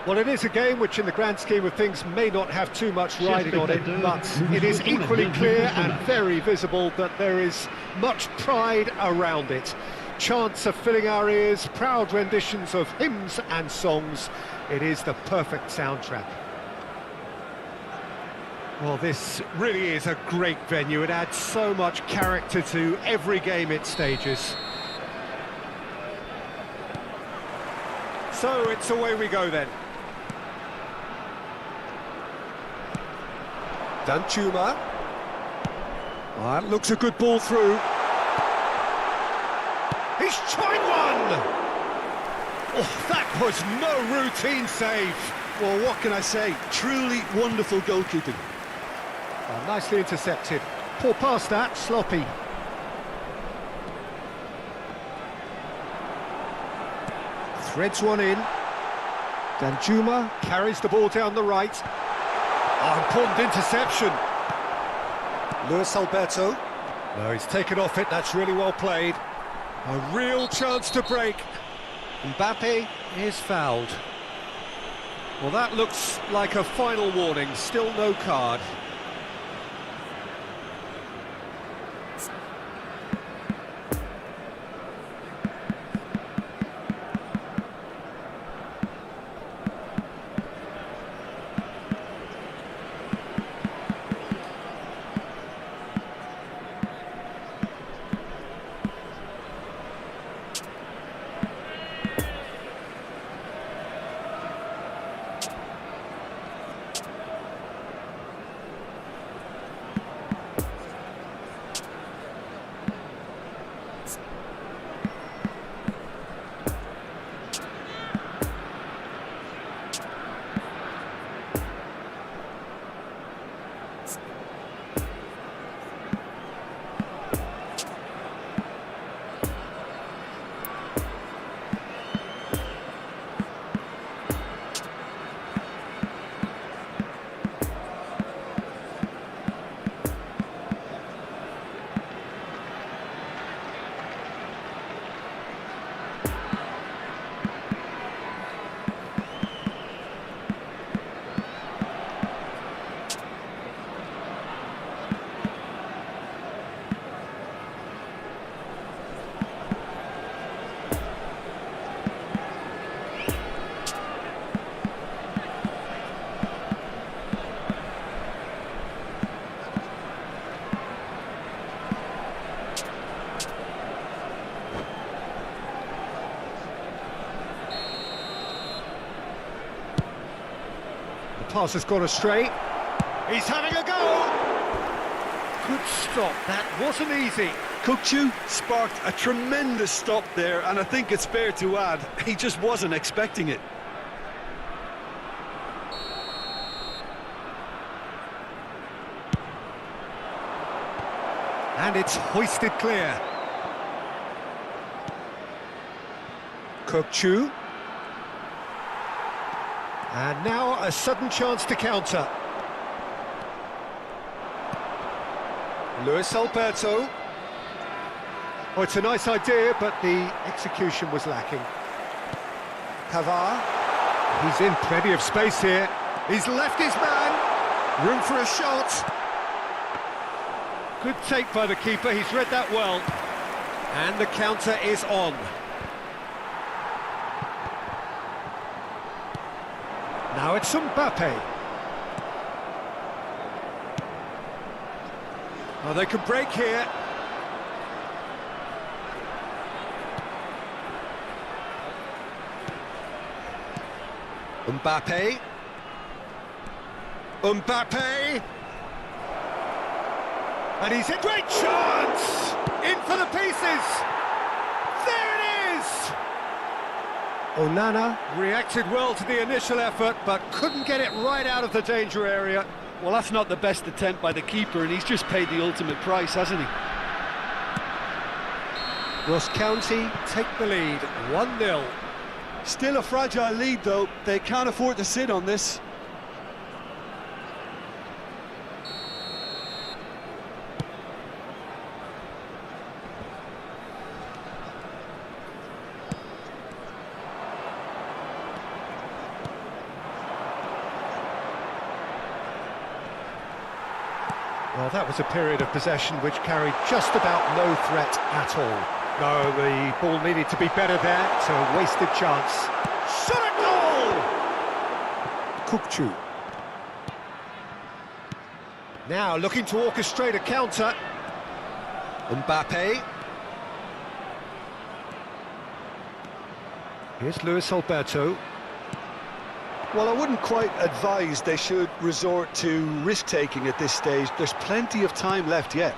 Well, it is a game which, in the grand scheme of things, may not have too much riding on it, but it is equally clear and very visible that there is much pride around it. Chants are filling our ears, proud renditions of hymns and songs. It is the perfect soundtrack. Well, this really is a great venue. It adds so much character to every game it stages. So it's away we go then. Danjuma. Well, that looks a good ball through. He's tried one! Oh, that was no routine save. Well, what can I say? Truly wonderful goalkeeping. Well, nicely intercepted. Poor pass that, sloppy. Threads one in. Danjuma carries the ball down the right. Oh, important interception. Luis Alberto. No, he's taken off it, that's really well played. A real chance to break. Mbappe is fouled. Well, that looks like a final warning, still no card. Pass has gone astray. He's having a go! Good stop, that wasn't easy. Kukçu sparked a tremendous stop there, and I think it's fair to add, he just wasn't expecting it. And it's hoisted clear. Kukçu. And now a sudden chance to counter. Luis Alberto. Oh, it's a nice idea, but the execution was lacking. Pavard. He's in plenty of space here. He's left his man. Room for a shot. Good take by the keeper, he's read that well. And the counter is on. Now it's Mbappe. Oh, they could break here. Mbappe. Mbappe. And he's a great chance! In for the pieces! There it is! Onana reacted well to the initial effort, but couldn't get it right out of the danger area. Well, that's not the best attempt by the keeper, and he's just paid the ultimate price, hasn't he? Ross County take the lead, 1-0. Still a fragile lead, though. They can't afford to sit on this. Well, that was a period of possession which carried just about no threat at all. No, the ball needed to be better there, so a wasted chance. Shot at goal! Kukçu. Now looking to orchestrate a counter. Mbappe. Here's Luis Alberto. Well, I wouldn't quite advise they should resort to risk-taking at this stage. There's plenty of time left yet.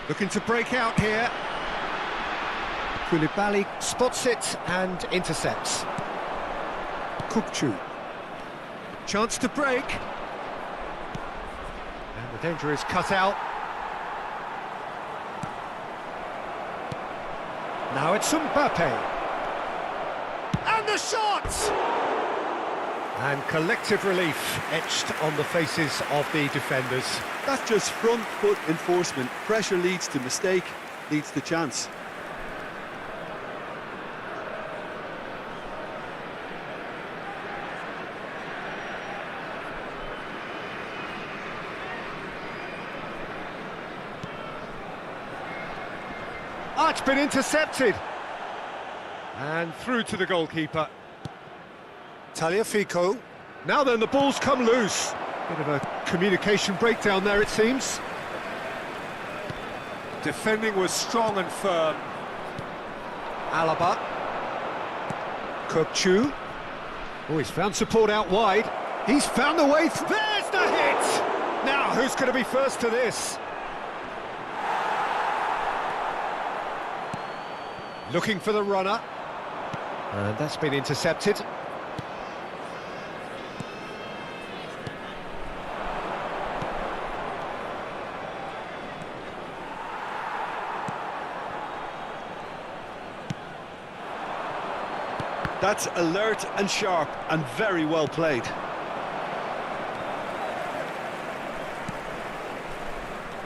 Looking to break out here. Koulibaly spots it and intercepts. Kukçu. Chance to break. And the danger is cut out. Now it's Mbappe. And the shot! And collective relief etched on the faces of the defenders. That's just front foot enforcement. Pressure leads to mistake, leads to chance. Oh, it's been intercepted. And through to the goalkeeper. Tagliafico. Now then, the ball's come loose. Bit of a communication breakdown there, it seems. Defending was strong and firm. Alaba. Kukçu. Oh, he's found support out wide. He's found the way. There's the hit! Now, who's going to be first to this? Looking for the runner. And that's been intercepted. That's alert and sharp and very well played.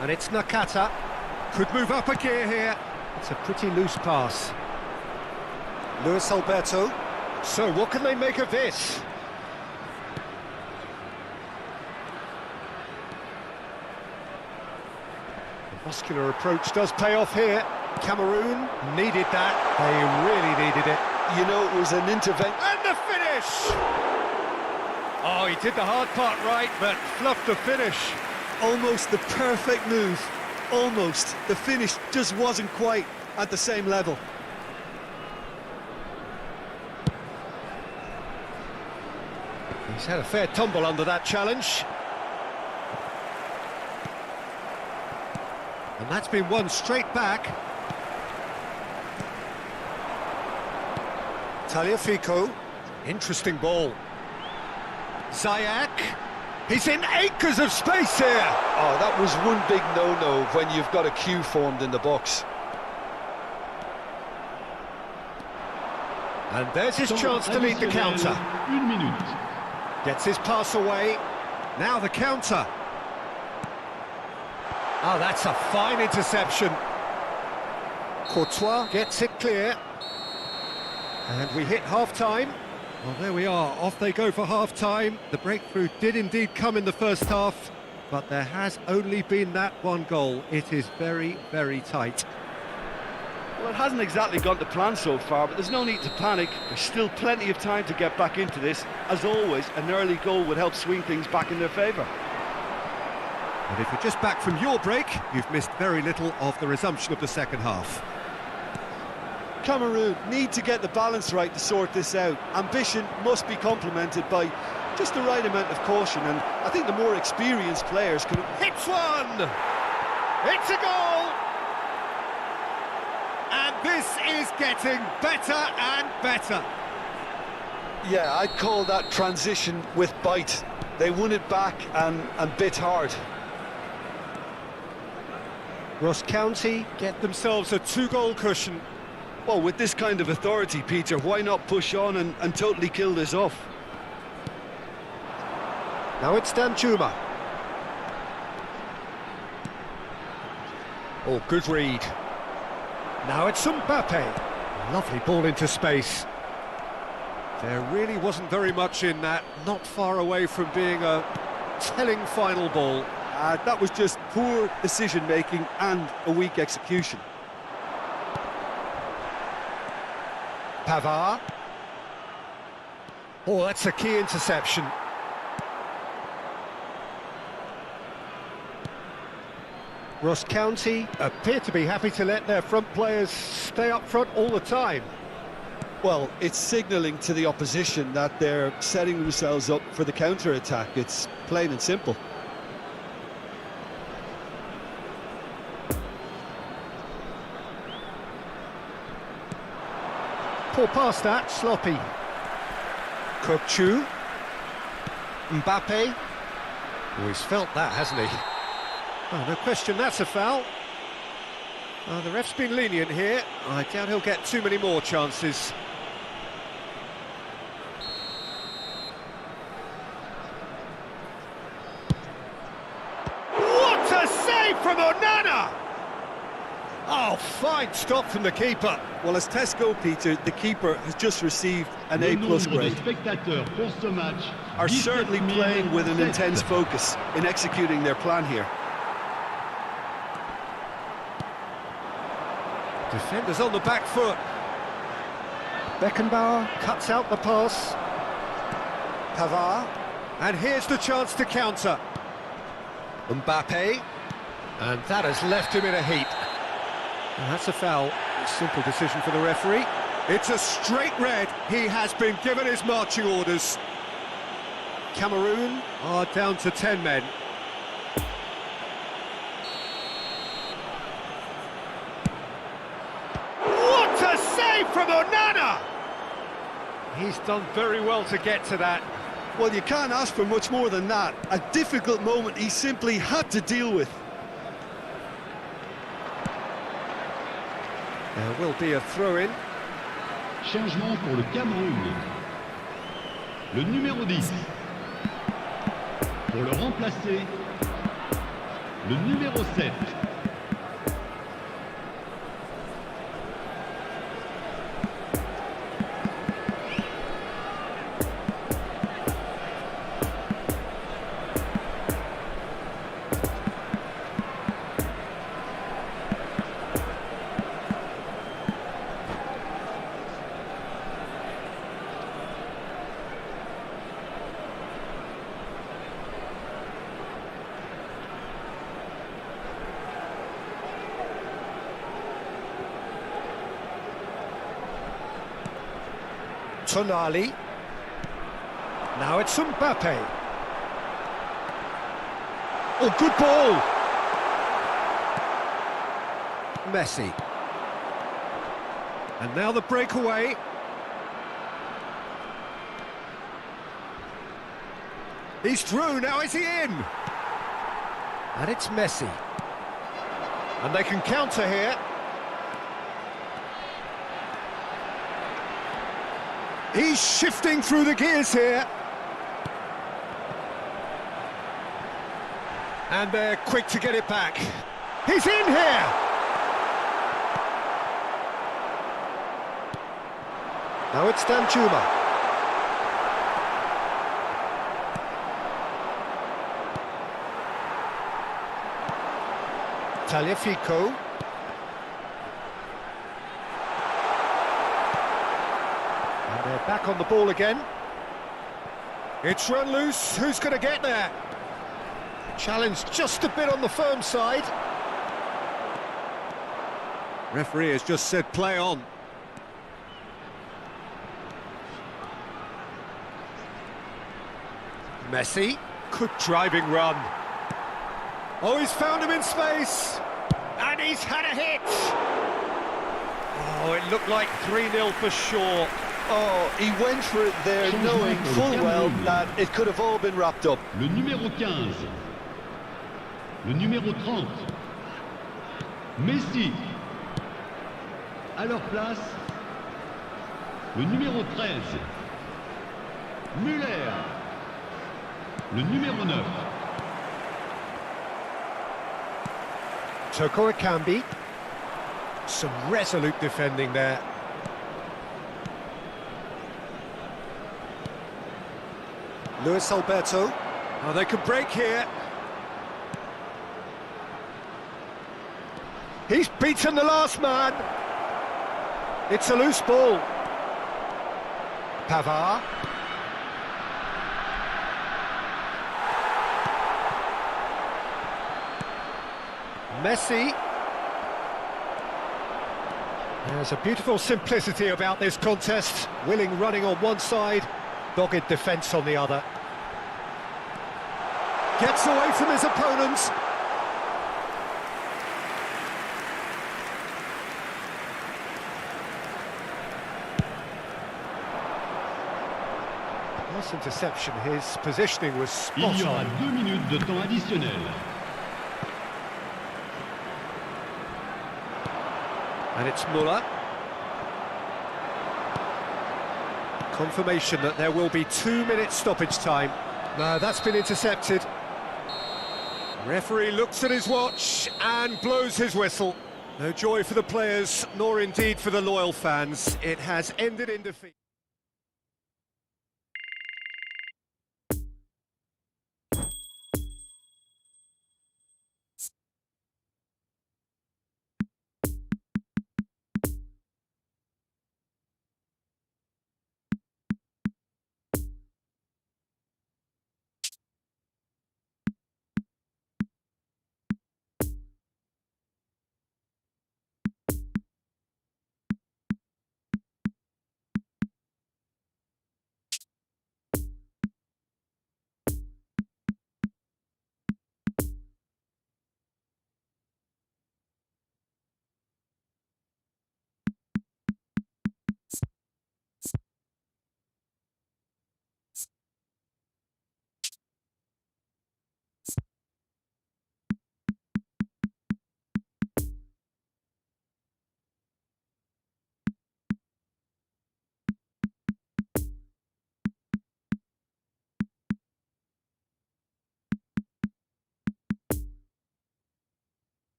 And it's Nakata. Could move up a gear here. It's a pretty loose pass. Luis Alberto. So what can they make of this? The muscular approach does pay off here. Cameroon needed that. They really needed it. You know, it was an intervention. And the finish! Oh, he did the hard part right, but fluffed the finish. Almost the perfect move. Almost. The finish just wasn't quite at the same level. He's had a fair tumble under that challenge. And that's been won straight back. Tagliafico. Interesting ball. Ziyech. He's in acres of space here. Oh, that was one big no-no when you've got a queue formed in the box. And there's his chance to lead the counter. Gets his pass away. Now the counter. Oh, that's a fine interception. Courtois gets it clear. And we hit half-time. Well, there we are. Off they go for half-time. The breakthrough did indeed come in the first half, but there has only been that one goal. It is very, very tight. Well, it hasn't exactly gone to plan so far, but there's no need to panic. There's still plenty of time to get back into this. As always, an early goal would help swing things back in their favour. And if you're just back from your break, you've missed very little of the resumption of the second half. Cameroon need to get the balance right to sort this out. Ambition must be complemented by just the right amount of caution, and I think the more experienced players can... Hits one! It's a goal! And this is getting better and better. Yeah, I'd call that transition with bite. They won it back and bit hard. Ross County get themselves a 2-goal cushion. Well, with this kind of authority, Peter, why not push on and totally kill this off? Now it's Danjuma. Oh, good read. Now it's Mbappe. Lovely ball into space. There really wasn't very much in that. Not far away from being a telling final ball. That was just poor decision-making and a weak execution. Pavard. Oh, that's a key interception. Ross County appear to be happy to let their front players stay up front all the time. Well, it's signalling to the opposition that they're setting themselves up for the counter-attack. It's plain and simple. Poor pass that, sloppy. Kokchu. Mbappe. Oh, he's felt that, hasn't he? Oh, no question, that's a foul. The ref's been lenient here. I doubt he'll get too many more chances. What a save from Onana! Oh, fine stop from the keeper. Well, as Tesco, Peter, the keeper has just received an A+ grade. Are certainly playing with an intense focus in executing their plan here. Defenders on the back foot. Beckenbauer cuts out the pass. Pavard. And here's the chance to counter. Mbappe. And that has left him in a heap. And that's a foul. Simple decision for the referee. It's a straight red. He has been given his marching orders. Cameroon are down to 10 men. What a save from Onana! He's done very well to get to that. Well, you can't ask for much more than that. A difficult moment he simply had to deal with. There will be a throw-in. Changement pour le Cameroun. Le numéro 10. Pour le remplacer, le numéro 7. Tonali. Now it's Mbappe. Oh, good ball! Messi. And now the breakaway. He's through, now is he in? And it's Messi. And they can counter here. He's shifting through the gears here. And they're quick to get it back. He's in here! Now it's Danjuma. Tagliafico. They're back on the ball again. It's run loose. Who's going to get there? Challenge just a bit on the firm side. Referee has just said play on. Messi. Good driving run. Oh, he's found him in space. And he's had a hit. Oh, it looked like 3-0 for sure. Oh, he went for it there, knowing full well that it could have all been wrapped up. Le numéro 15. Le numéro 30. Messi. À leur place, le numéro 13. Müller. Le numéro 9. Toko Ekambi. Some resolute defending there. Luis Alberto Oh, they could break here. He's beaten the last man. It's a loose ball. Pavard. Messi. There's a beautiful simplicity about this contest. Willing running on one side, dogged defence on the other. Gets away from his opponents. Nice interception, his positioning was spot Il y aura on. 2 minutes de temps additionnel. And it's Muller. Confirmation that there will be 2 minutes stoppage time. No, that's been intercepted. Referee looks at his watch and blows his whistle. No joy for the players, nor indeed for the loyal fans. It has ended in defeat.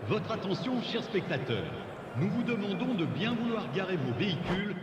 Votre attention, chers spectateurs. Nous vous demandons de bien vouloir garer vos véhicules.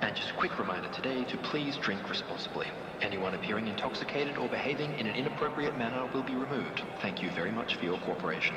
And just a quick reminder today to please drink responsibly. Anyone appearing intoxicated or behaving in an inappropriate manner will be removed. Thank you very much for your cooperation.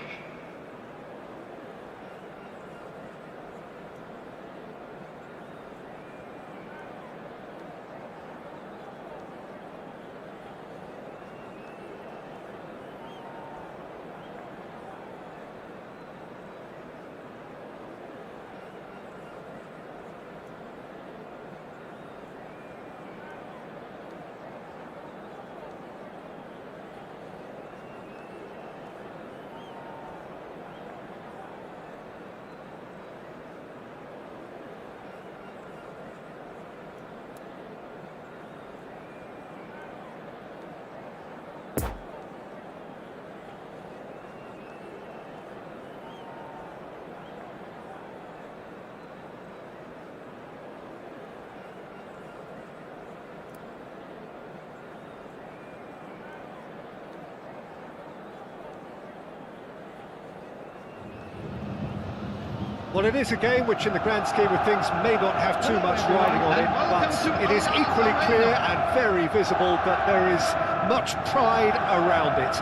Well, it is a game which, in the grand scheme of things, may not have too much riding on it, but it is equally clear and very visible that there is much pride around it.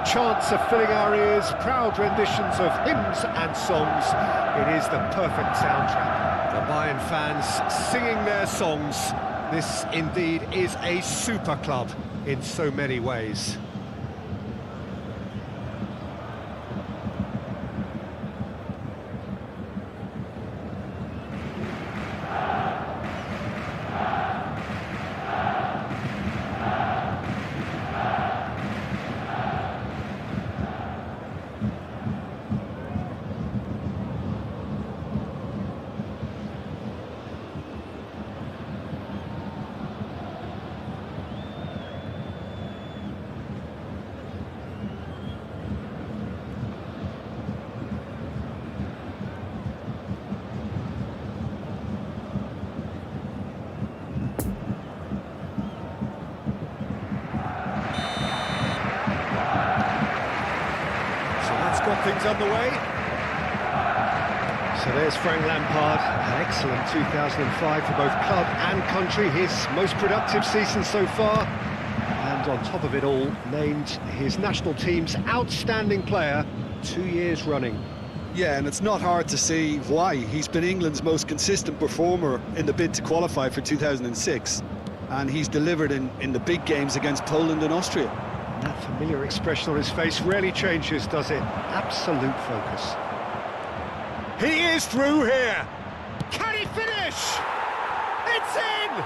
Chants are filling our ears, proud renditions of hymns and songs. It is the perfect soundtrack. The Bayern fans singing their songs. This, indeed, is a super club in so many ways. Got things underway. So there's Frank Lampard, an excellent 2005 for both club and country, his most productive season so far, and on top of it all, named his national team's outstanding player 2 years running. Yeah, and it's not hard to see why. He's been England's most consistent performer in the bid to qualify for 2006, and he's delivered in the big games against Poland and Austria. That familiar expression on his face rarely changes, does it? Absolute focus. He is through here. Can he finish? It's in!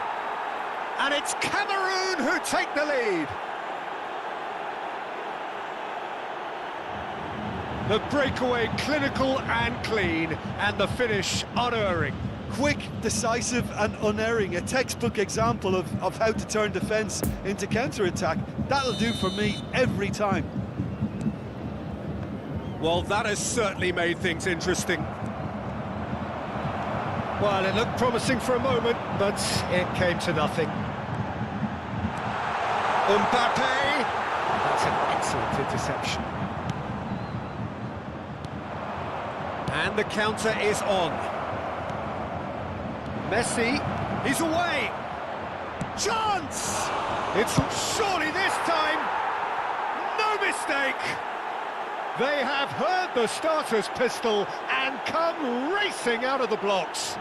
And it's Cameroon who take the lead. The breakaway clinical and clean, and the finish unerring. Quick, decisive and unerring. A textbook example of how to turn defence into counter-attack. That'll do for me every time. Well, that has certainly made things interesting. Well, it looked promising for a moment, but it came to nothing. Mbappe! That's an excellent interception. And the counter is on. Messi, he's away! Chance! It's surely this time! No mistake! They have heard the starter's pistol and come racing out of the blocks.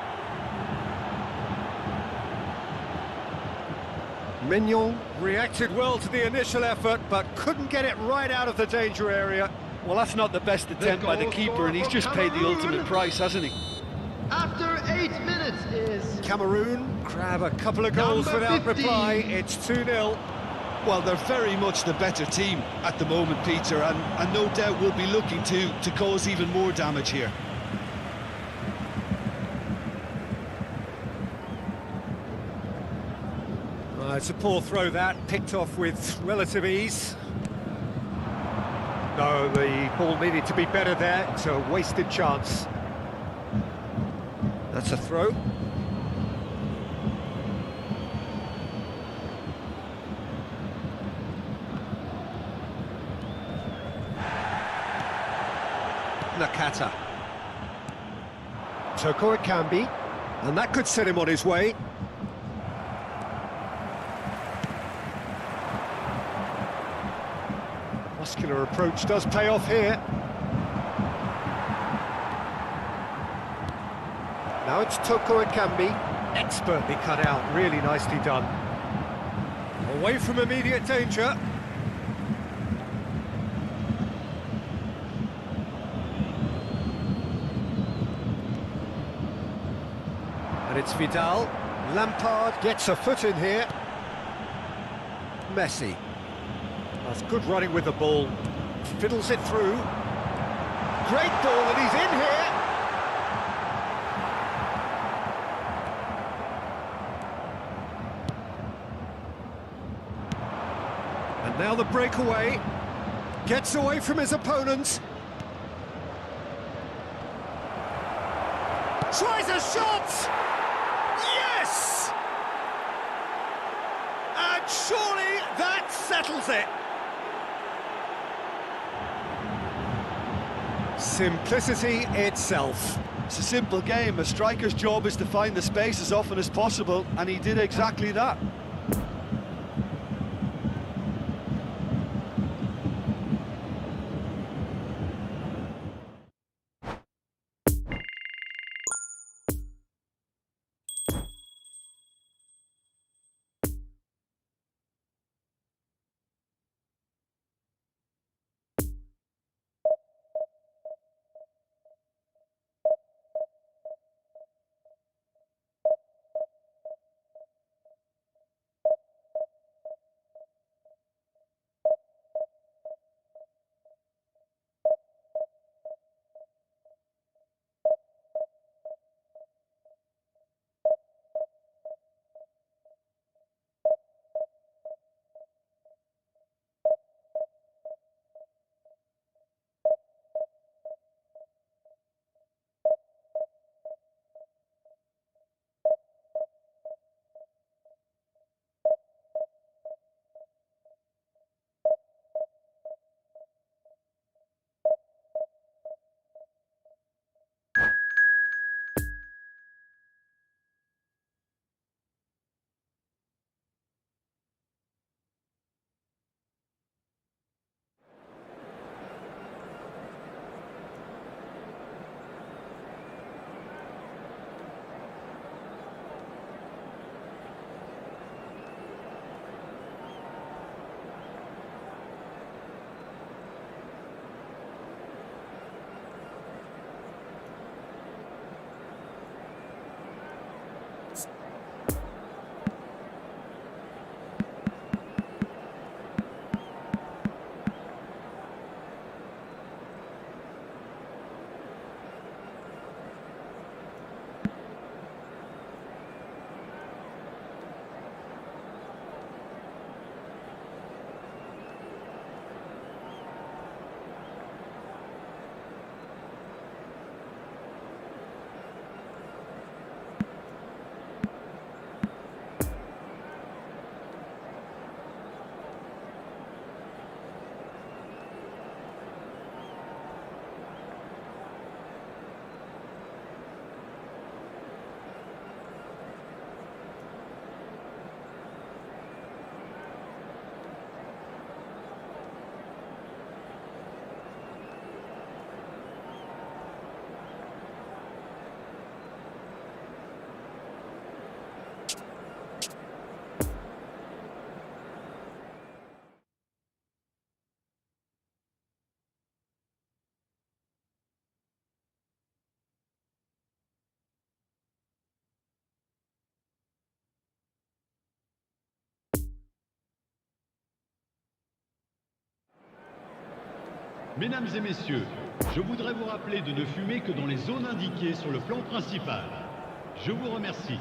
Mignon reacted well to the initial effort, but couldn't get it right out of the danger area. Well, that's not the best attempt by the keeper, and he's just paid the ultimate price, hasn't he? After 8 minutes is... Cameroon grab a couple of goals Number without 50. reply. It's 2-0. Well, they're very much the better team at the moment, Peter, and no doubt will be looking to cause even more damage here. It's a poor throw that, picked off with relative ease. No, the ball needed to be better there. It's a wasted chance. That's a throw. Nakata. Toko Ekambi, and that could set him on his way. Muscular approach does pay off here. Now it's Toko Ekambi, expertly cut out, really nicely done. Away from immediate danger. And it's Vidal. Lampard gets a foot in here. Messi. That's good running with the ball. Fiddles it through. Great ball, and he's in here. And now the breakaway. Gets away from his opponent. Tries a shot! Yes! And surely that settles it. Simplicity itself. It's a simple game. A striker's job is to find the space as often as possible, and he did exactly that. Mesdames et messieurs, je voudrais vous rappeler de ne fumer que dans les zones indiquées sur le plan principal. Je vous remercie.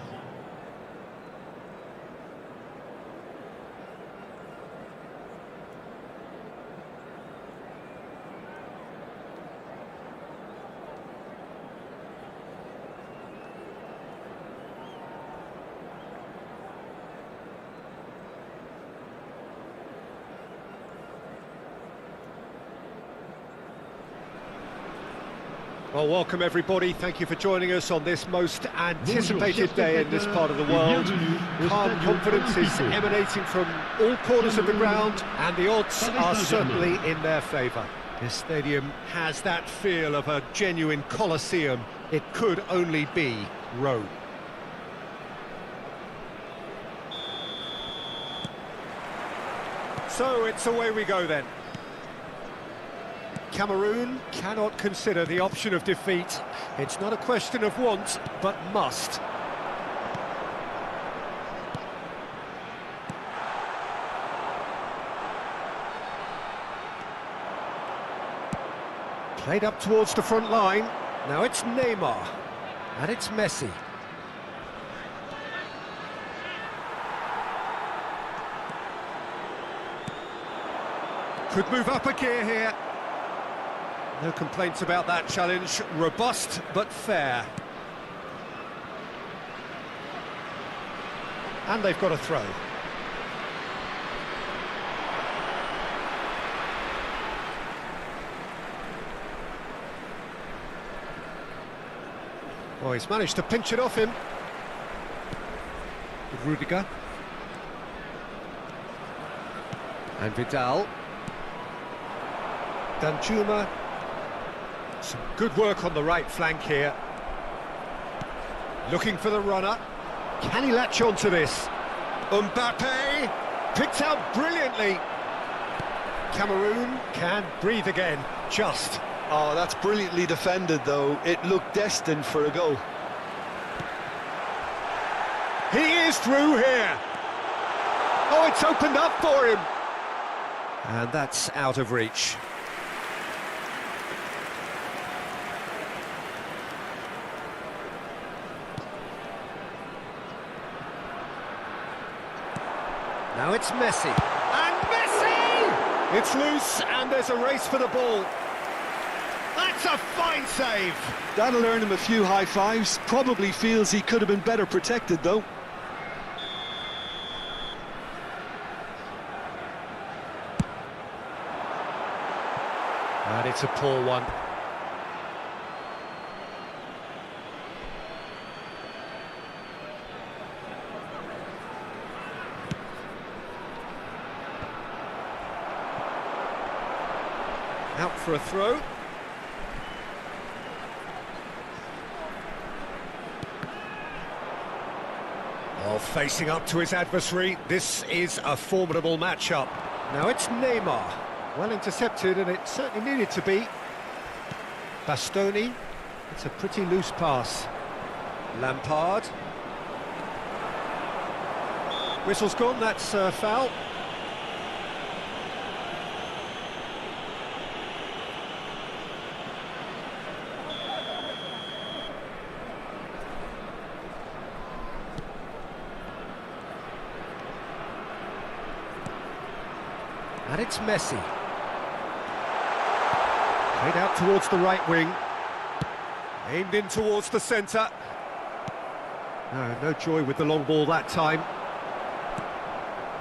Well, welcome everybody. Thank you for joining us on this most anticipated day in this part of the world. Calm confidence is emanating from all corners of the ground, and the odds are certainly in their favour. This stadium has that feel of a genuine Colosseum. It could only be Rome. So it's away we go then. Cameroon cannot consider the option of defeat. It's not a question of want, but must. Played up towards the front line. Now it's Neymar, and it's Messi. Could move up a gear here. No complaints about that challenge. Robust, but fair. And they've got a throw. Oh, he's managed to pinch it off him. Rudiger. And Vidal. Danjuma. Some good work on the right flank here. Looking for the runner. Can he latch on to this? Mbappe picked out brilliantly. Cameroon can breathe again, just. Oh, that's brilliantly defended, though. It looked destined for a goal. He is through here. Oh, it's opened up for him. And that's out of reach. Now it's Messi. And Messi! It's loose, and there's a race for the ball. That's a fine save. That'll earn him a few high fives. Probably feels he could have been better protected, though. And it's a poor one. Out for a throw. Oh, facing up to his adversary. This is a formidable matchup. Now it's Neymar. Well intercepted, and it certainly needed to be. Bastoni. It's a pretty loose pass. Lampard. Whistle's gone, that's a foul. And it's Messi. Played out towards the right wing. Aimed in towards the centre. No joy with the long ball that time.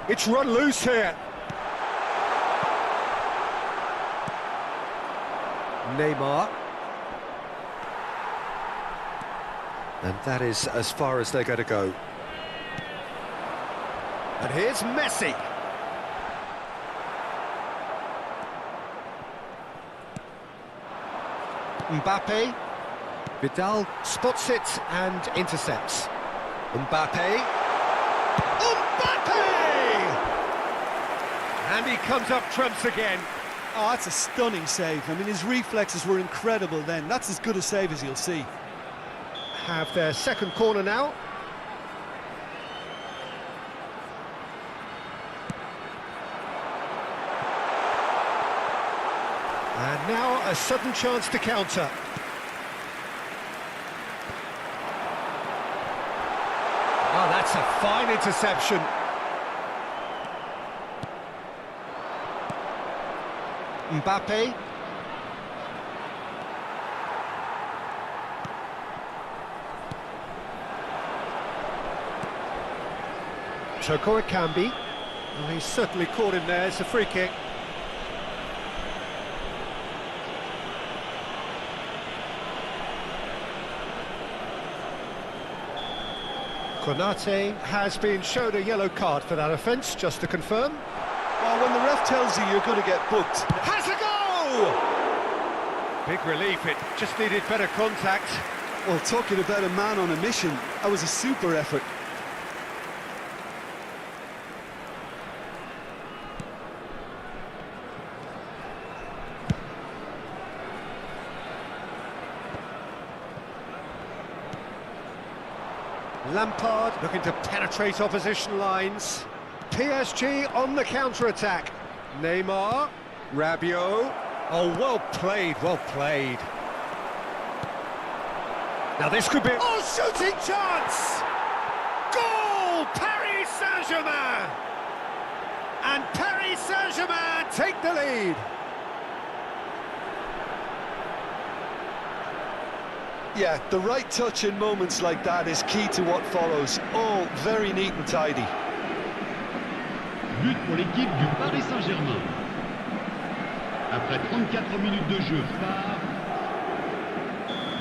It's run loose here. Neymar. And that is as far as they're going to go. And here's Messi. Mbappe. Vidal spots it and intercepts. Mbappe. Mbappe! And he comes up trumps again. Oh, that's a stunning save. I mean, his reflexes were incredible then. That's as good a save as you'll see. Have their second corner now. And now a sudden chance to counter. Oh, that's a fine interception. Mbappe. Toko Ekambi. Well, he's certainly caught him there. It's a free kick. Konate has been shown a yellow card for that offence, just to confirm. Well, when the ref tells you you're going to get booked. Has a go! Big relief, it just needed better contact. Well, talking about a man on a mission, that was a super effort. Lampard looking to penetrate opposition lines. PSG on the counter-attack. Neymar, Rabiot. Oh, well played, well played. Now this could be... Oh, shooting chance! Goal! Paris Saint-Germain! And Paris Saint-Germain take the lead. Yeah, the right touch in moments like that is key to what follows. All very neat and tidy. But pour l'équipe du Paris Saint-Germain. Après 34 minutes de jeu, phare,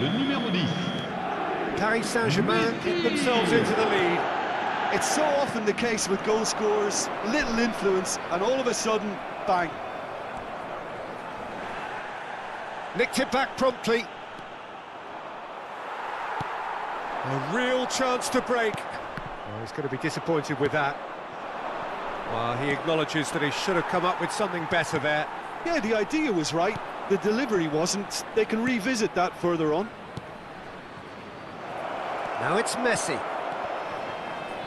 le numéro 10. Paris Saint-Germain get themselves into the lead. It's so often the case with goal scorers, little influence, and all of a sudden, bang. Nicked it back promptly. A real chance to break. Well, he's going to be disappointed with that. Well, he acknowledges that he should have come up with something better there. Yeah, the idea was right, the delivery wasn't. They can revisit that further on. Now it's Messi.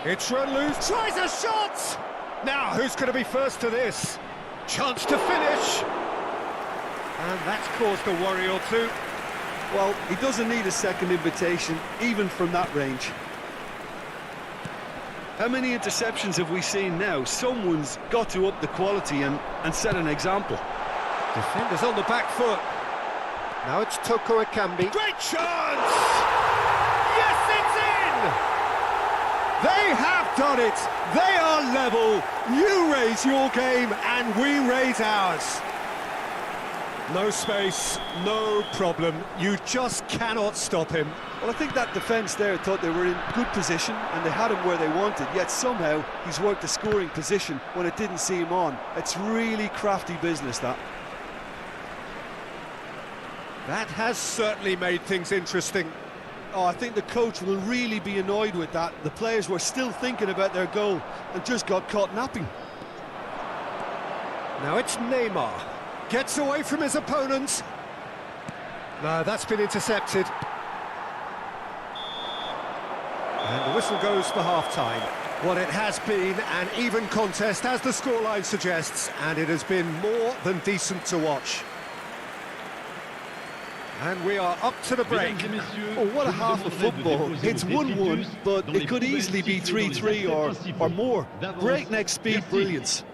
It's run loose, tries a shot! Now, who's going to be first to this? Chance to finish! And that's caused a worry or two. Well, he doesn't need a second invitation, even from that range. How many interceptions have we seen now? Someone's got to up the quality and set an example. Defenders on the back foot. Now it's Toko Ekambi. Great chance! Yes, it's in! They have done it! They are level! You raise your game and we raise ours. No space, no problem. You just cannot stop him. Well, I think that defence there thought they were in good position and they had him where they wanted, yet somehow he's worked a scoring position when it didn't see him on. It's really crafty business, that. That has certainly made things interesting. Oh, I think the coach will really be annoyed with that. The players were still thinking about their goal and just got caught napping. Now it's Neymar. Gets away from his opponent. No, that's been intercepted. And the whistle goes for half-time. Well, it has been an even contest, as the scoreline suggests, and it has been more than decent to watch. And we are up to the break. Oh, what a half of football. It's 1-1, but it could easily be 3-3 or more. Breakneck speed brilliance.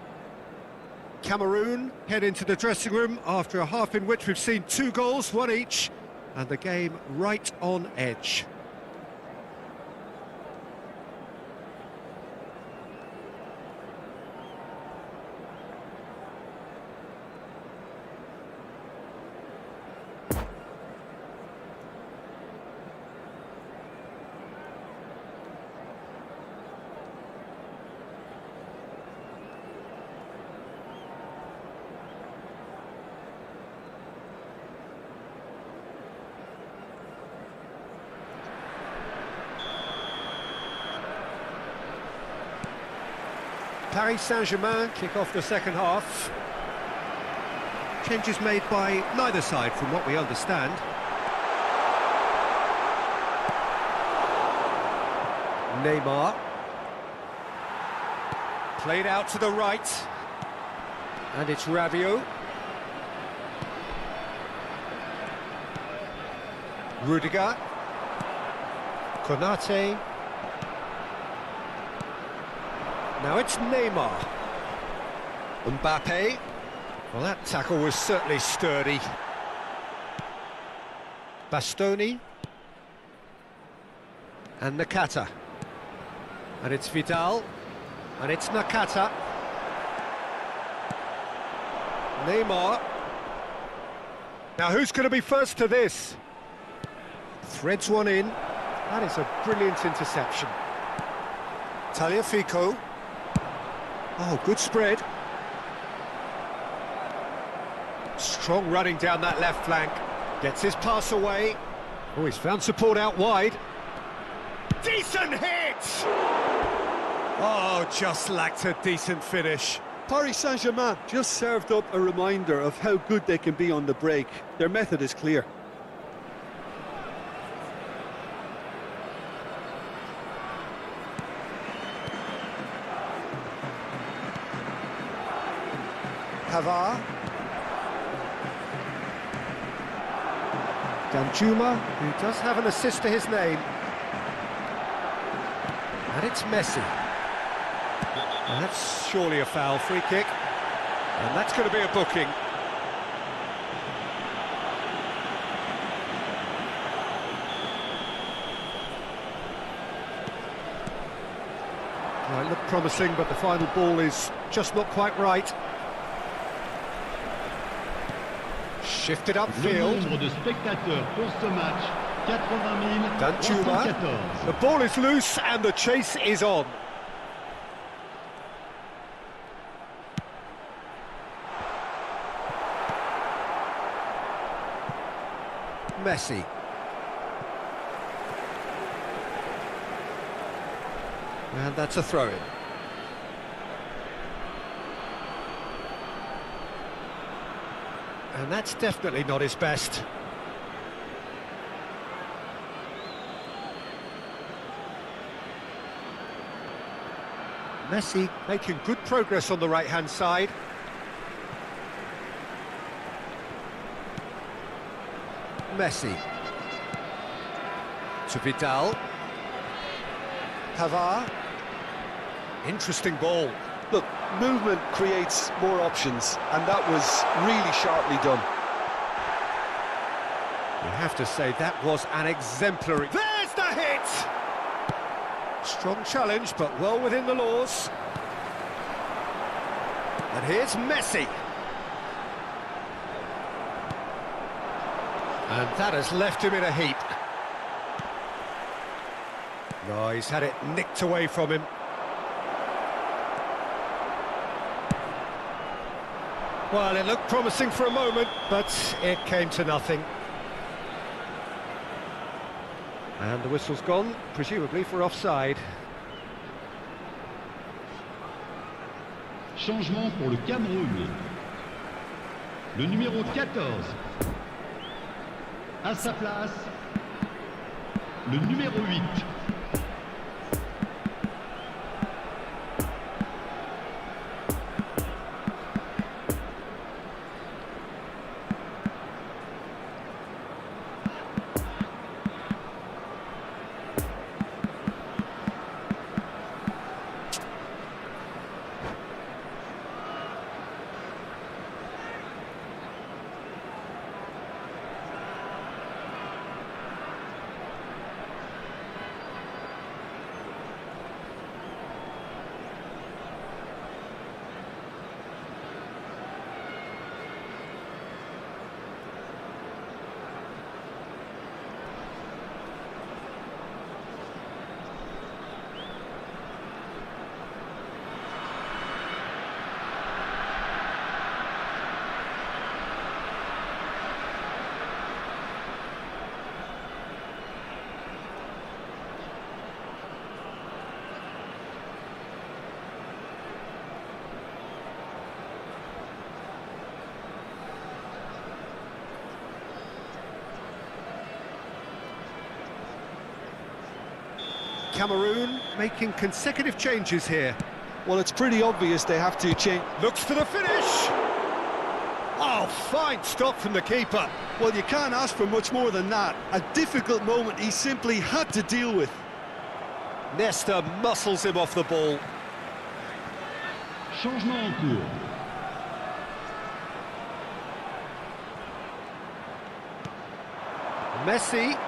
Cameroon head into the dressing room after a half in which we've seen 2 goals, 1 each, and the game right on edge. Paris Saint-Germain kick off the second half. Changes made by neither side from what we understand. Neymar. Played out to the right. And it's Rabiot. Rudiger. Konate. Now it's Neymar. Mbappe. Well, that tackle was certainly sturdy. Bastoni. And Nakata. And it's Vidal. And it's Nakata. Neymar. Now who's going to be first to this? Threads one in. That is a brilliant interception. Tagliafico. Oh, good spread. Strong running down that left flank. Gets his pass away. Oh, he's found support out wide. Decent hit! Oh, just lacked a decent finish. Paris Saint-Germain just served up a reminder of how good they can be on the break. Their method is clear. Pavard. Danjuma, who does have an assist to his name. And it's Messi. And that's surely a foul, free kick. And that's going to be a booking. Well, it looked promising, but the final ball is just not quite right. Shifted upfield. Danjuma. The ball is loose and the chase is on. Messi. And that's a throw-in. And that's definitely not his best. Messi making good progress on the right-hand side. Messi. To Vidal. Pavard. Interesting ball. Look, movement creates more options, and that was really sharply done. You have to say that was an exemplary... There's the hit! Strong challenge, but well within the laws. And here's Messi. And that has left him in a heap. No, he's had it nicked away from him. Well, it looked promising for a moment, but it came to nothing. And the whistle's gone, presumably for offside. Changement pour le Cameroun. Le numéro 14. À sa place, le numéro 8. Cameroon making consecutive changes here. Well, it's pretty obvious they have to change. Looks for the finish! Oh, Oh, fine stop from the keeper. Well, you can't ask for much more than that. A difficult moment he simply had to deal with. Nesta muscles him off the ball. Changement en cours. Messi.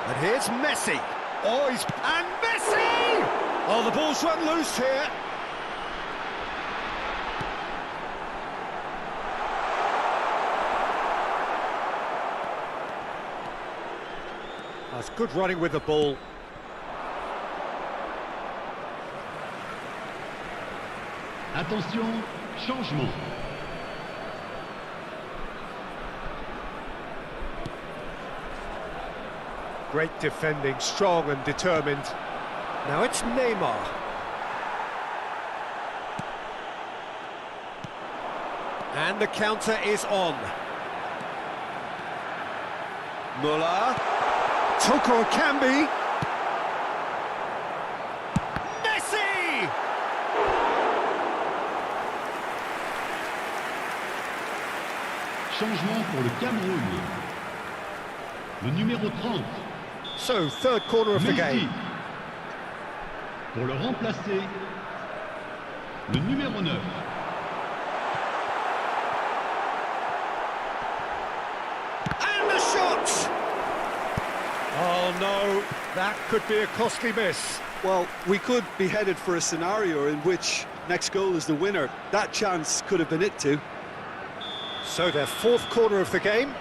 And here's Messi. Oh, and Messi! Oh, the ball's run loose here. That's good running with the ball. Attention, changement. Great defending, strong and determined. Now it's Neymar. And the counter is on. Muller. Toko Akambi. Messi! Changement pour le Cameroun. Le numéro 30. So, third corner of the game. Pour le remplacer, le numéro 9. And the shot! Oh no, that could be a costly miss. Well, we could be headed for a scenario in which next goal is the winner. That chance could have been it too. So their fourth corner of the game.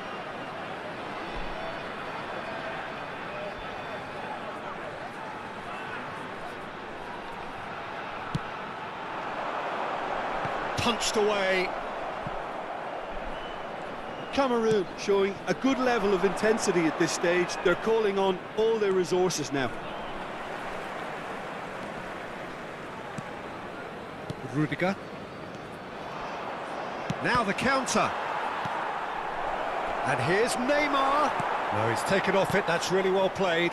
Punched away. Cameroon showing a good level of intensity at this stage. They're calling on all their resources now. Rudiger. Now the counter. And here's Neymar. No, he's taken off it. That's really well played.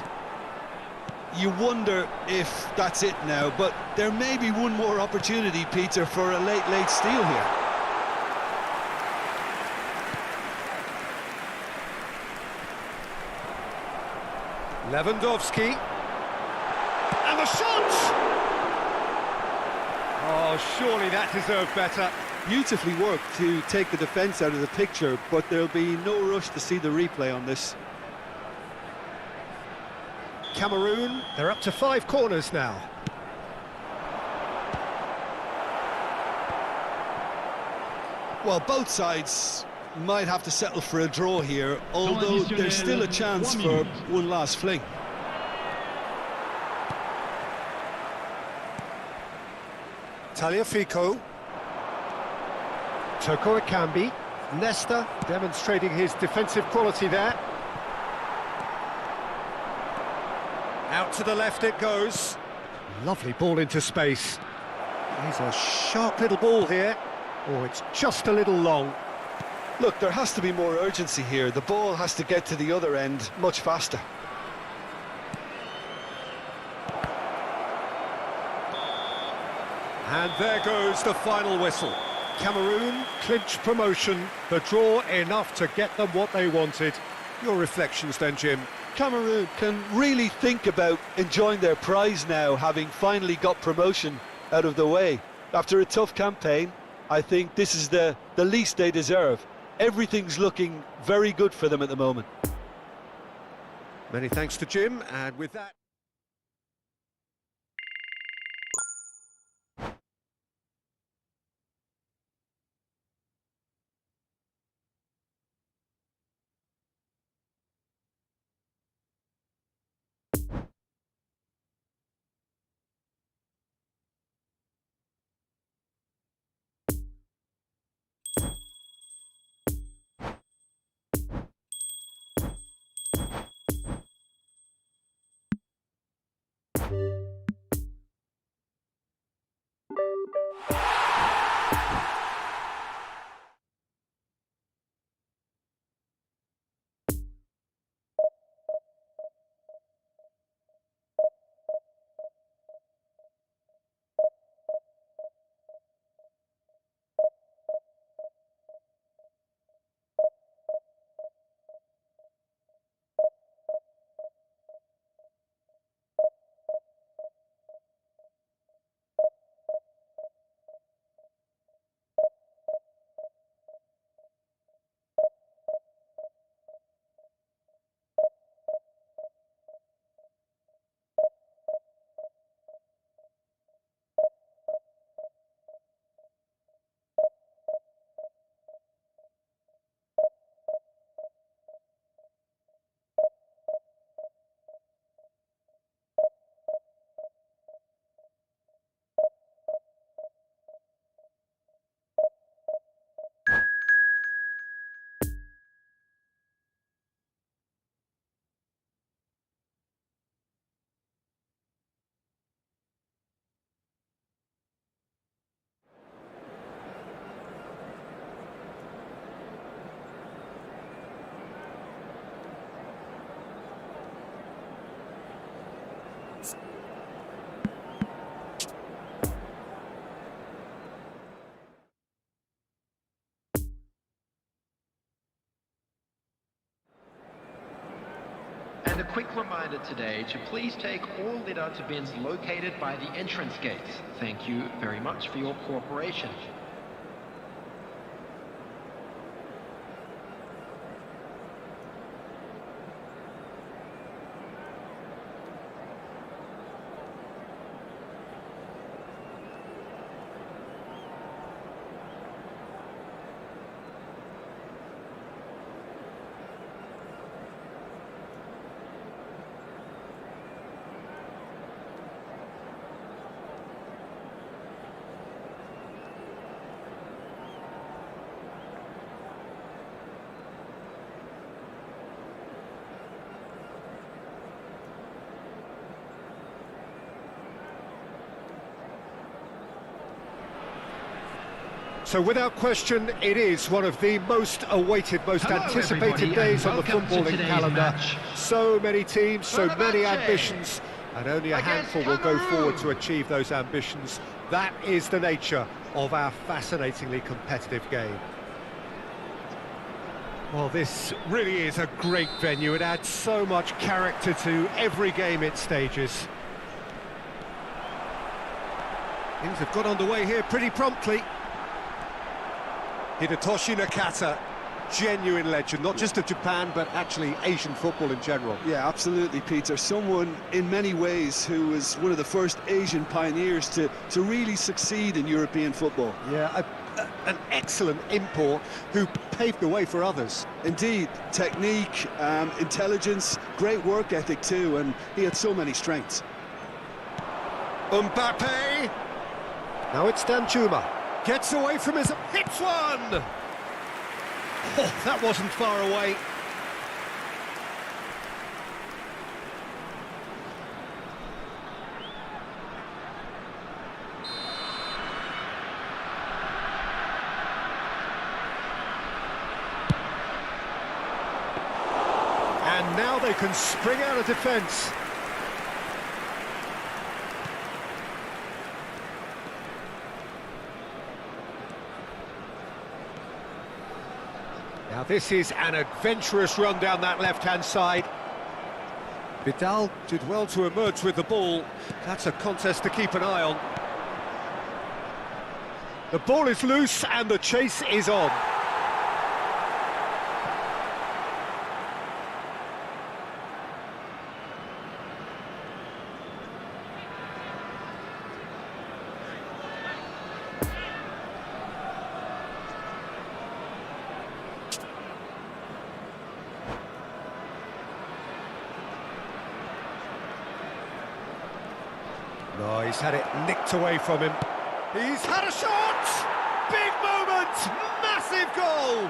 You wonder if that's it now, but there may be one more opportunity, Peter, for a late steal here. Lewandowski. And the shot! Oh, surely that deserved better. Beautifully worked to take the defence out of the picture, but there'll be no rush to see the replay on this. Cameroon, they're up to 5 corners now. Well, both sides might have to settle for a draw here, although there's still a chance for one last fling. Tagliafico. Toko Akambi. Nesta demonstrating his defensive quality there. Out to the left it goes. Lovely ball into space. He's a sharp little ball here. Oh, it's just a little long. Look, there has to be more urgency here. The ball has to get to the other end much faster. And there goes the final whistle. Cameroon clinch promotion. The draw enough to get them what they wanted. Your reflections then, Jim? Cameroon can really think about enjoying their prize now, having finally got promotion out of the way. After a tough campaign, I think this is the least they deserve. Everything's looking very good for them at the moment. Many thanks to Jim, and with that... quick reminder today to please take all litter to bins located by the entrance gates. Thank you very much for your cooperation. So without question, it is one of the most awaited, most Hello, anticipated everybody, days and on the welcome to footballing today's calendar. match. So many teams, so many Fenerbahce ambitions, and only a against handful will go Cameroon. forward to achieve those ambitions. That is the nature of our fascinatingly competitive game. Well, this really is a great venue. It adds so much character to every game it stages. Things have got underway here pretty promptly. Hidetoshi Nakata, genuine legend, not just of Japan, but actually Asian football in general. Yeah, absolutely, Peter. Someone in many ways who was one of the first Asian pioneers to really succeed in European football. Yeah, an excellent import who paved the way for others. Indeed, technique, intelligence, great work ethic too, and he had so many strengths. Mbappe! Now it's Danjuma. Gets away from his... hits one! Oh, that wasn't far away. And now they can spring out of defence. Now this is an adventurous run down that left-hand side. Vidal did well to emerge with the ball. That's a contest to keep an eye on. The ball is loose and the chase is on. No, he's had it nicked away from him. He's had a shot! Big moment! Massive goal!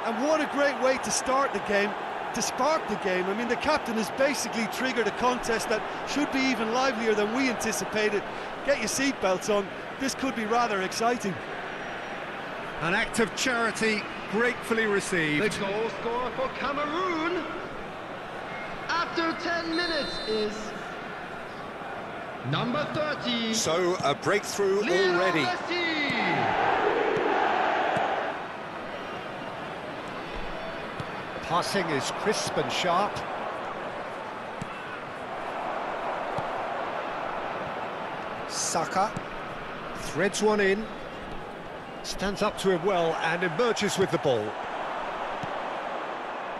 And what a great way to start the game, to spark the game. I mean, the captain has basically triggered a contest that should be even livelier than we anticipated. Get your seatbelts on, this could be rather exciting. An act of charity gratefully received. The goal scorer for Cameroon after 10 minutes is number 30. So, a breakthrough Lionel already. Messi. Passing is crisp and sharp. Saka threads one in. Stands up to him well and emerges with the ball.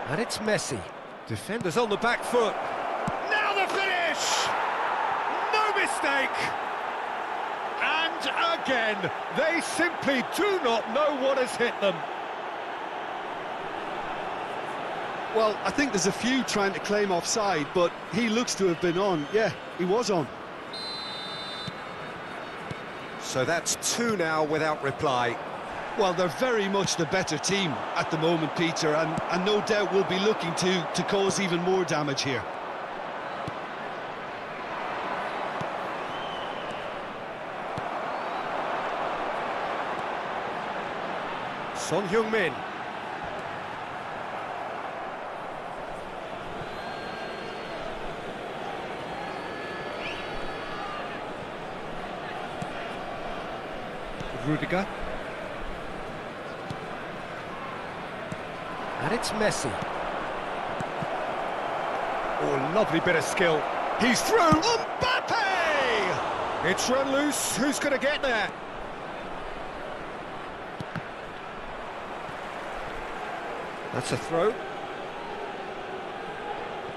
And it's Messi. Defenders on the back foot. Now the finish! No mistake! And again, they simply do not know what has hit them. Well, I think there's a few trying to claim offside, but he looks to have been on. Yeah, he was on. So that's two now without reply. Well, they're very much the better team at the moment, Peter, and no doubt will be looking to cause even more damage here. Son Heung-min. Rudiger. And it's Messi. Oh, lovely bit of skill. He's through. Mbappe! It's run loose. Who's going to get there? That's a throw.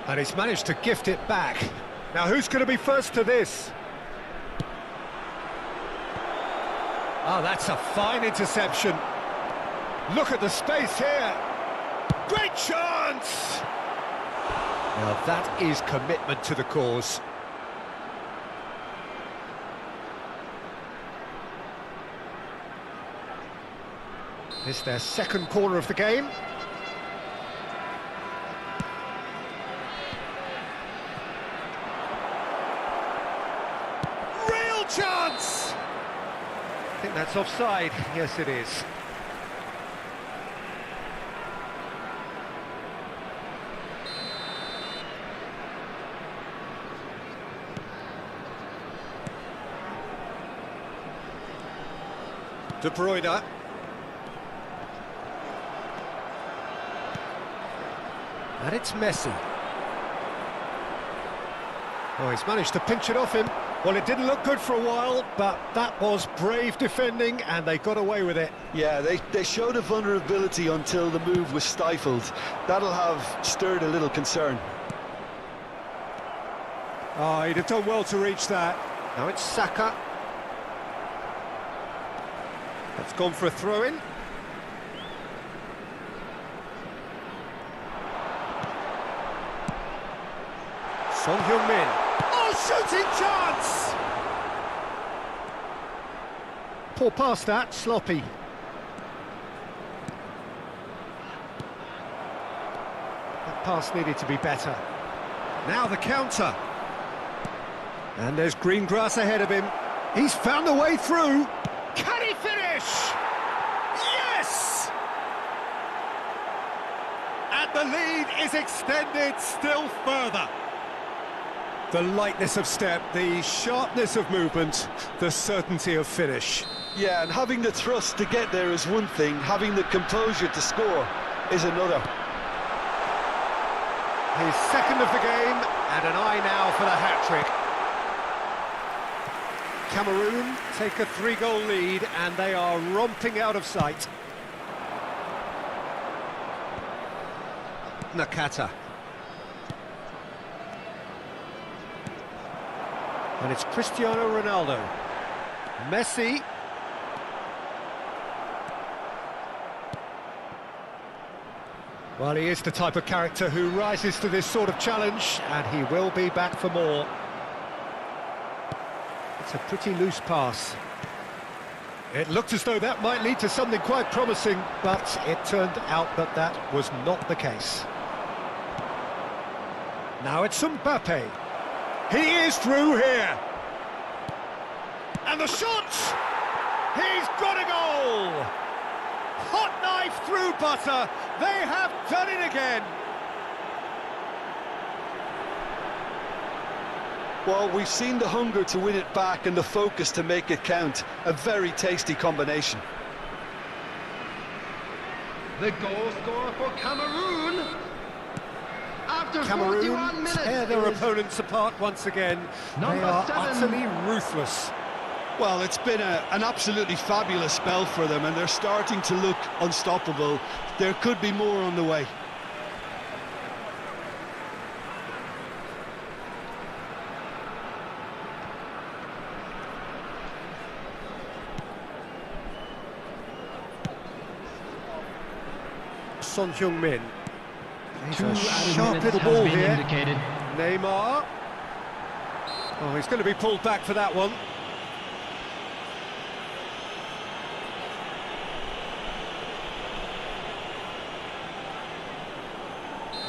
And he's managed to gift it back. Now, who's going to be first to this? Oh, that's a fine interception. Look at the space here. Great chance! Now, that is commitment to the cause. It's their second corner of the game. Real chance! I think that's offside. Yes, it is. De Bruyne. And it's Messi. Oh, he's managed to pinch it off him. Well, it didn't look good for a while, but that was brave defending, and they got away with it. Yeah, they showed a vulnerability until the move was stifled. That'll have stirred a little concern. Oh, he'd have done well to reach that. Now it's Saka. That's gone for a throw-in. Son Heung-min. Oh, shooting chance! Poor pass that, sloppy. That pass needed to be better. Now the counter. And there's green grass ahead of him. He's found a way through. Can he finish? Yes! And the lead is extended still further. The lightness of step, the sharpness of movement, the certainty of finish. Yeah, and having the thrust to get there is one thing, having the composure to score is another. His second of the game, and an eye now for the hat-trick. Cameroon take a 3-goal lead, and they are romping out of sight. Nakata. And it's Cristiano Ronaldo. Messi. Well, he is the type of character who rises to this sort of challenge, and he will be back for more. It's a pretty loose pass. It looked as though that might lead to something quite promising, but it turned out that that was not the case. Now it's Mbappe. He is through here. And the shot! He's got a goal! Hot knife through butter. They have done it again. Well, we've seen the hunger to win it back and the focus to make it count. A very tasty combination. The goal scorer for Cameroon. After 41 Cameroon minutes, tear their is opponents apart once again. They number are 7. utterly ruthless. Well, it's been an absolutely fabulous spell for them, and they're starting to look unstoppable. There could be more on the way. Son Heung-min. He's 2 a added sharp minutes little has ball been here. indicated. Neymar. Oh, he's going to be pulled back for that one.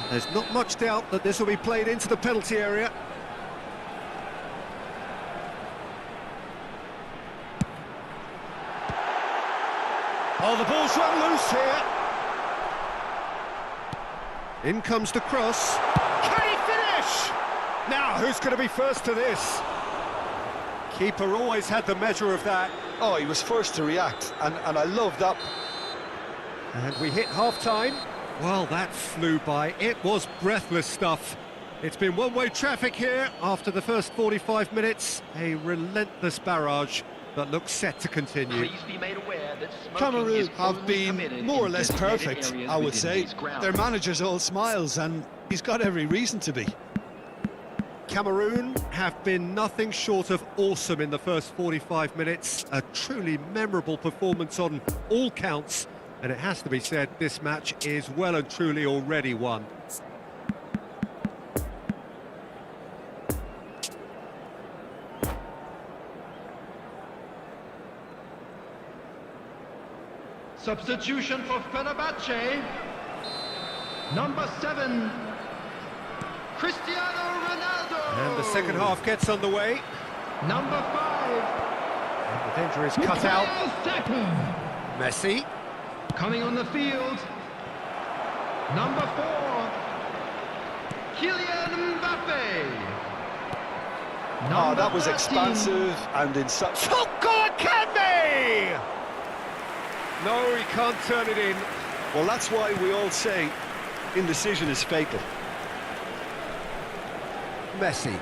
There's not much doubt that this will be played into the penalty area. Oh, the ball's run loose here. In comes the cross. Can he finish? Now, who's going to be first to this? Keeper always had the measure of that. Oh, he was first to react, and I love that. And we hit half-time. Well, that flew by. It was breathless stuff. It's been one-way traffic here after the first 45 minutes. A relentless barrage that looks set to continue. Please be made aware that smoking Cameroon is have only been permitted more or in less designated perfect, areas I would within say. these grounds. Their manager's all smiles, and he's got every reason to be. Cameroon have been nothing short of awesome in the first 45 minutes. A truly memorable performance on all counts. And it has to be said, this match is well and truly already won. Substitution for Fenerbahce. Number 7, Cristiano Ronaldo. And the second half gets underway. Number 5, And the danger is cut out. Saka. Messi. Coming on the field. Number 4, Kylian Mbappe. Oh, Number that was 13, expansive and in such... Toko Akanji! No, he can't turn it in. Well, that's why we all say indecision is fatal. Messi.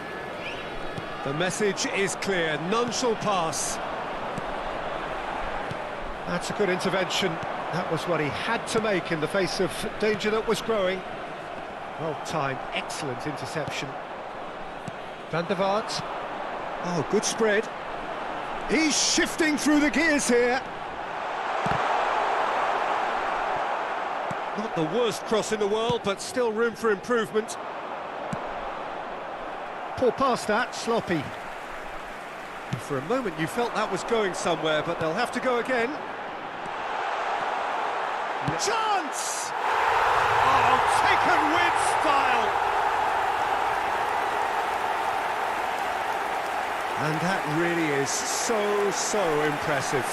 The message is clear, none shall pass. That's a good intervention. That was what he had to make in the face of danger that was growing. Well timed, excellent interception. Van der Vaart. Oh, good spread. He's shifting through the gears here. Not the worst cross in the world, but still room for improvement. Poor pass that, sloppy. And for a moment you felt that was going somewhere, but they'll have to go again. Chance! Oh, taken with style! And that really is so impressive.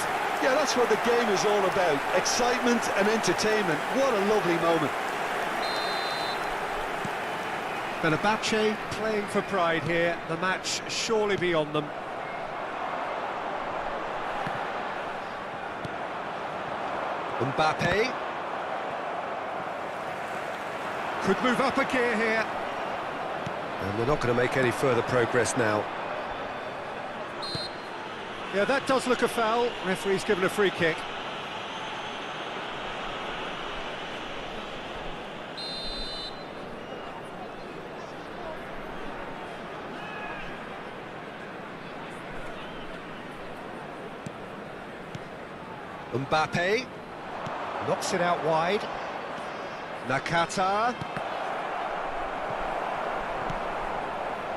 Yeah, that's what the game is all about. Excitement and entertainment. What a lovely moment. Fenerbahce playing for pride here. The match surely beyond them. Mbappe. Could move up a gear here. And they're not going to make any further progress now. Yeah, that does look a foul. Referee's given a free kick. Mbappe knocks it out wide. Nakata.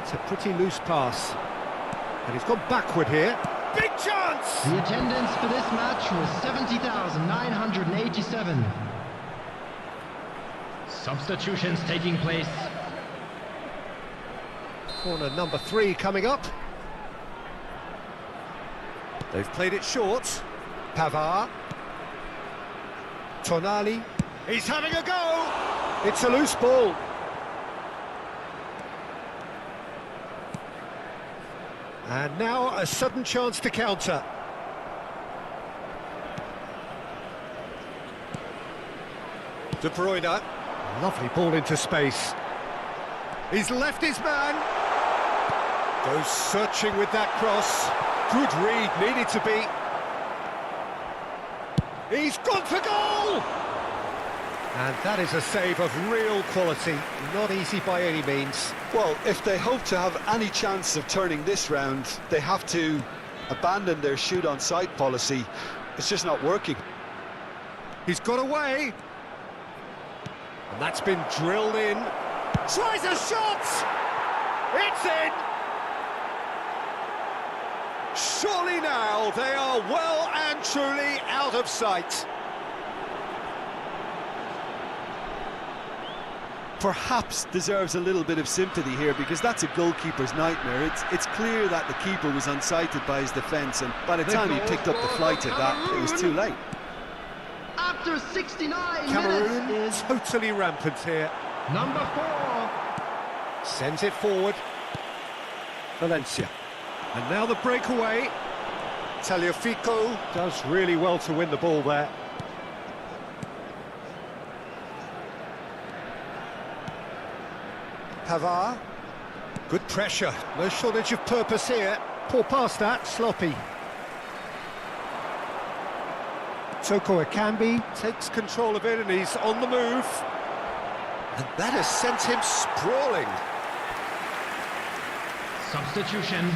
It's a pretty loose pass. And he's gone backward here. Big chance! The attendance for this match was 70,987. Substitutions taking place. Corner number 3 coming up. They've played it short. Pavard. Tonali. He's having a go! It's a loose ball. And now a sudden chance to counter. De Bruyne. Lovely ball into space. He's left his man. Goes searching with that cross. Good read, needed to be. He's gone for goal! And that is a save of real quality. Not easy by any means. Well, if they hope to have any chance of turning this round, they have to abandon their shoot-on-sight policy. It's just not working. He's got away. And that's been drilled in. Tries a shot! It's in! Surely now they are well and truly out of sight. Perhaps deserves a little bit of sympathy here, because that's a goalkeeper's nightmare. It's clear that the keeper was unsighted by his defence, and by the time he picked up the flight at that, it was too late. After 69 Cameroon minutes is totally rampant here. number 4, Sends it forward. Valencia. And now the breakaway. Tagliafico does really well to win the ball there. Pavard. Good pressure, no shortage of purpose here. Poor pass that, sloppy. Toko Ekambi takes control of it and he's on the move. And that has sent him sprawling. Substitution.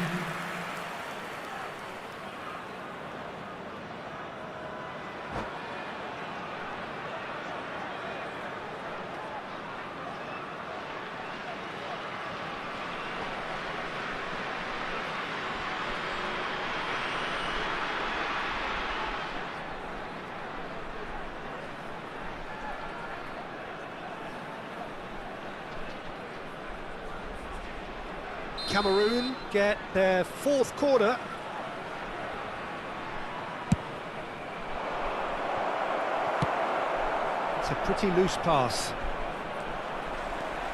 Cameroon get their fourth corner. It's a pretty loose pass.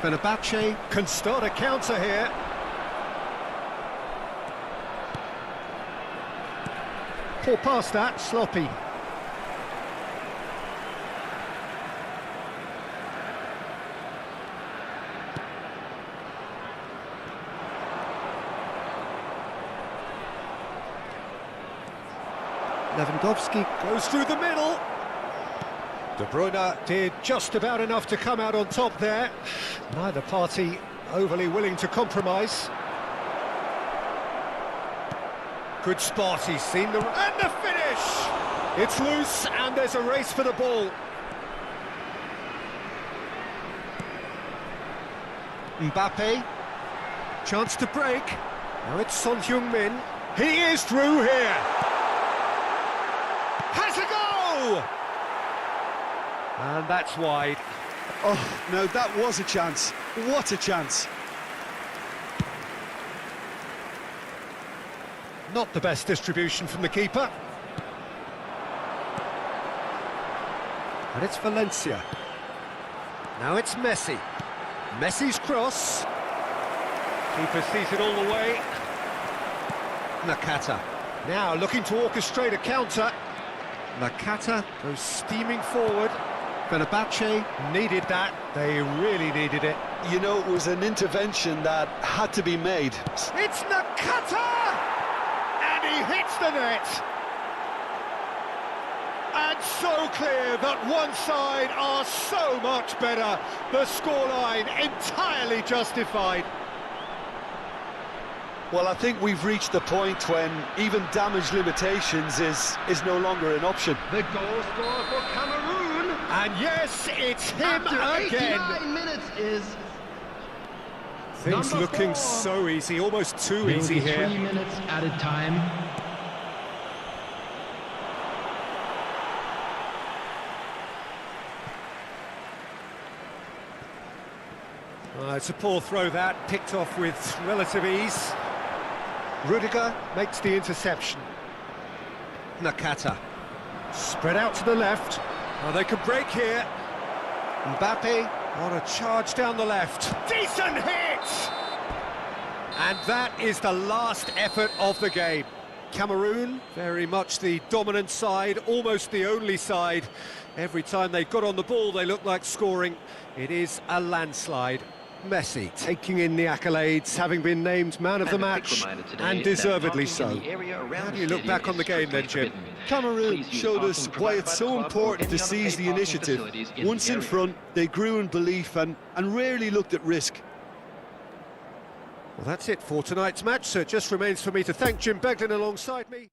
Fenerbahce can start a counter here. Poor pass that, sloppy. Lewandowski goes through the middle. De Bruyne did just about enough to come out on top there. Neither party overly willing to compromise. Good spot, he's seen the... And the finish! It's loose and there's a race for the ball. Mbappe. Chance to break. Now it's Son Heung-min. He is through here. Has a go! And that's wide. Oh, no, that was a chance. What a chance. Not the best distribution from the keeper. And it's Valencia. Now it's Messi. Messi's cross. Keeper sees it all the way. Nakata. Now looking to orchestrate a counter. Nakata goes steaming forward. Fenerbahce needed that. They really needed it. You know, it was an intervention that had to be made. It's Nakata! And he hits the net! And so clear that one side are so much better. The scoreline entirely justified. Well, I think we've reached the point when even damage limitations is no longer an option. The goal scorer for Cameroon. And yes, it's him After again. 89 minutes is Things number looking 4. so easy, almost too Will easy be here. 3 minutes added time. It's a poor throw that, picked off with relative ease. Rudiger makes the interception. Nakata. Spread out to the left. Oh, they can break here. Mbappe on a charge down the left. Decent hit! And that is the last effort of the game. Cameroon, very much the dominant side, almost the only side. Every time they got on the ball, they looked like scoring. It is a landslide. Messi taking in the accolades, having been named man of the match, and deservedly so. How do you look back on the game then, Jim? Cameroon showed us why it's so important to seize the initiative. Once in front, they grew in belief and rarely looked at risk. Well, that's it for tonight's match, so it just remains for me to thank Jim Beglin alongside me.